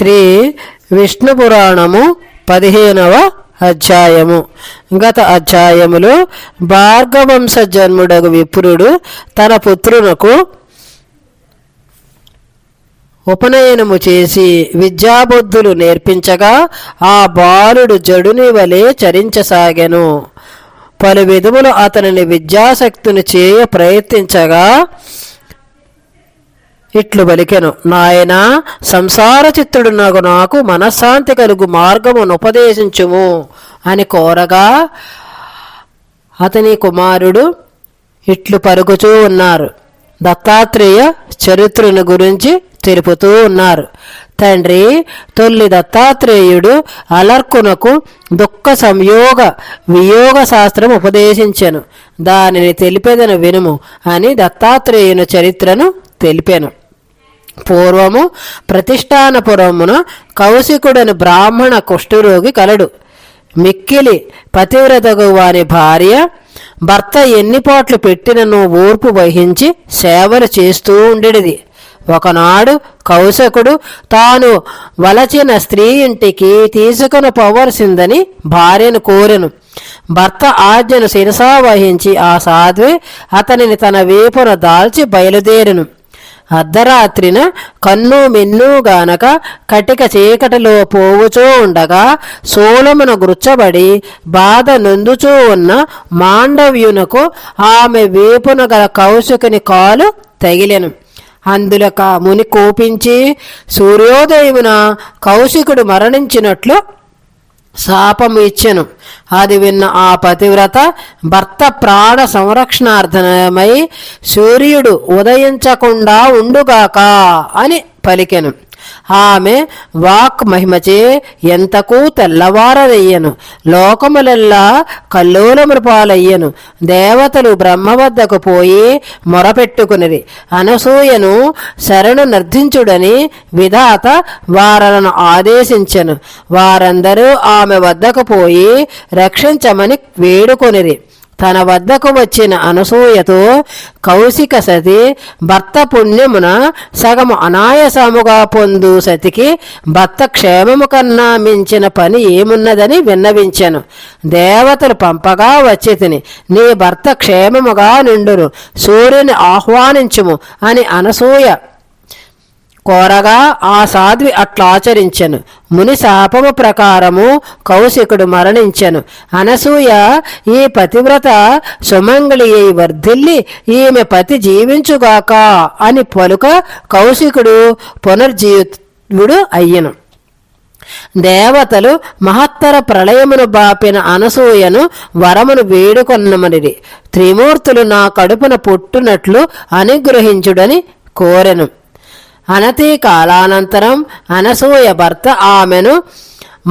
శ్రీ విష్ణు పురాణము 15వ అధ్యాయము. గత అధ్యాయములో భార్గవంశ జన్ముడగు విప్రుడు తన పుత్రునకు ఉపనయనము చేసి విద్యాబుద్ధులు నేర్పించగా ఆ బాలుడు జడుని వలె చరించసాగెను. పలు విధములు అతనిని విద్యాశక్తిని చేయ ప్రయత్నించగా ఇట్లు పలికెను, నాయనా, సంసార చిత్తుడునగు నాకు మనశ్శాంతి కలుగు మార్గమును ఉపదేశించుము అని కోరగా అతని కుమారుడు ఇట్లు పరుగుచూ ఉన్నారు. దత్తాత్రేయ చరిత్రను గురించి తెలుపుతూ ఉన్నారు. తండ్రి, తొల్లి దత్తాత్రేయుడు అలర్కునకు దుఃఖ సంయోగ వియోగ శాస్త్రం ఉపదేశించెను. దానిని తెలిపెదను వినుము అని దత్తాత్రేయుని చరిత్రను తెలిపెను. పూర్వము ప్రతిష్టానపురమున కౌశికుడని బ్రాహ్మణ కుష్ఠరోగి కలడు. మిక్కిలి పతివ్రతగు వారి భార్య భర్త ఎన్ని పోట్లు పెట్టినను ఓర్పు వహించి సేవలు చేస్తూ ఉండేది. ఒకనాడు కౌశకుడు తాను వలచిన స్త్రీ ఇంటికి తీసుకుని పోవలసిందని భార్యను కోరెను. భర్త ఆజ్ఞను శిరసా వహించి ఆ సాధ్వి అతనిని తన వీపున దాల్చి బయలుదేరెను. అర్ధరాత్రిన కన్ను మిన్ను గానక కటిక చీకటిలో పోవుచూ ఉండగా సోలమున గుర్చబడి బాధ నొందుచూ ఉన్న మాండవ్యునకు ఆమె వీపున గల కౌశికుని కాలు తగిలెను. అందులక ముని కోపించి సూర్యోదయమున కౌశికుడు మరణించినట్లు శాపము ఇచ్చెను. అది విన్న ఆ పతివ్రత భర్త ప్రాణ సంరక్షణార్థమై సూర్యుడు ఉదయించకుండా ఉండుగాక అని పలికెను. ఆమె వాక్ మహిమచే ఎంతకు తెల్లవారదయ్యను. లోకములెల్లా కల్లోలముల పాలయ్యను. దేవతలు బ్రహ్మ వద్దకు పోయి మొరపెట్టుకునిరి. అనసూయను శరణు నర్ధించుడని విధాత వారలను ఆదేశించెను. వారందరూ ఆమె వద్దకు పోయి రక్షించమని వేడుకొనిరి. తన వద్దకు వచ్చిన అనసూయతో కౌశిక సతి భర్త పుణ్యమున సగము అనాయసముగా పొందు సతికి భర్త క్షేమము కన్నా మించిన పని ఏమున్నదని విన్నవించెను. దేవతలు పంపగా వచ్చి తిని నీ భర్త క్షేమముగా నిండును, సూర్యుని ఆహ్వానించుము అని అనసూయ కోరగా ఆ సాధ్వి అట్లాచరించెను. ముని శాపము ప్రకారము కౌశికుడు మరణించెను. అనసూయ ఈ పతివ్రత సుమంగళి అయి వర్ధిల్లి ఈమె పతి జీవించుగాక అని పలుక కౌశికుడు పునర్జీవుడు అయ్యను. దేవతలు మహత్తర ప్రళయమును బాపిన అనసూయను వరమును వేడుకొన్నమనిది. త్రిమూర్తులు నా కడుపున పుట్టునట్లు అనుగ్రహించుడని కోరెను. అనతి కాలానంతరం అనసూయ భర్త ఆమెను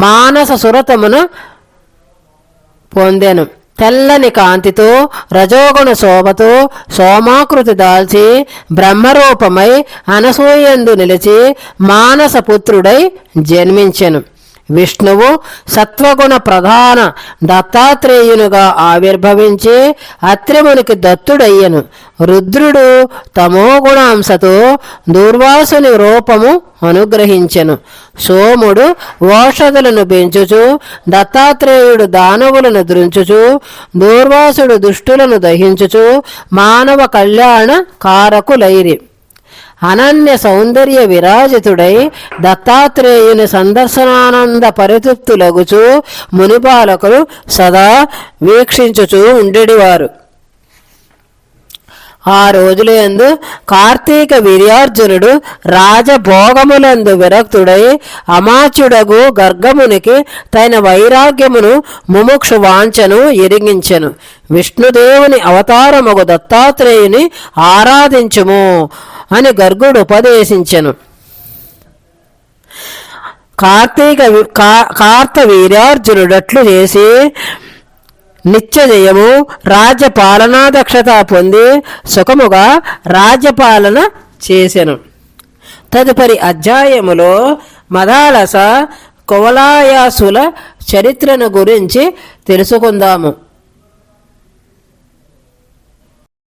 మానస సురతమును పొందెను. తెల్లని కాంతితో రజోగుణ శోభతో సోమాకృతి దాల్చి బ్రహ్మరూపమై అనసూయందు నిలిచి మానసపుత్రుడై జన్మించెను. విష్ణువు సత్వగుణ ప్రధాన దత్తాత్రేయునుగా ఆవిర్భవించి అత్రిమునికి దత్తుడయ్యను. రుద్రుడు తమోగుణాంశతో దూర్వాసుని రూపము అనుగ్రహించెను. సోముడు ఓషధులను పెంచుచు దత్తాత్రేయుడు దానవులను దృంచుచు దూర్వాసుడు దుష్టులను దహించుచు మానవ కళ్యాణ కారకులైరి. అనన్య సౌందర్య విరాజితుడై దత్తాత్రేయుని సందర్శనానంద పరితృప్తులగుచు మునిపాలకులు సదా వీక్షించుచూ ఉండేవారు. ఆ రోజులందు కార్తీక వీర్యార్జునుడు రాజభోగములందు విరక్తుడై అమాచ్యుడగు గర్గమునికి తన వైరాగ్యమును ముముక్షు వాంఛను ఎరిగించెను. విష్ణుదేవుని అవతారముగు దత్తాత్రేయుని ఆరాధించుము అని గర్గుడు ఉపదేశించెను. కార్తవీర్యార్జునుడట్లు చేసి నిత్యజయము రాజ్యపాలనా దక్షత పొంది సుఖముగా రాజ్యపాలన చేసెను. తదుపరి అధ్యాయములో మదాలస కువలాయాసుల చరిత్రను గురించి తెలుసుకుందాము.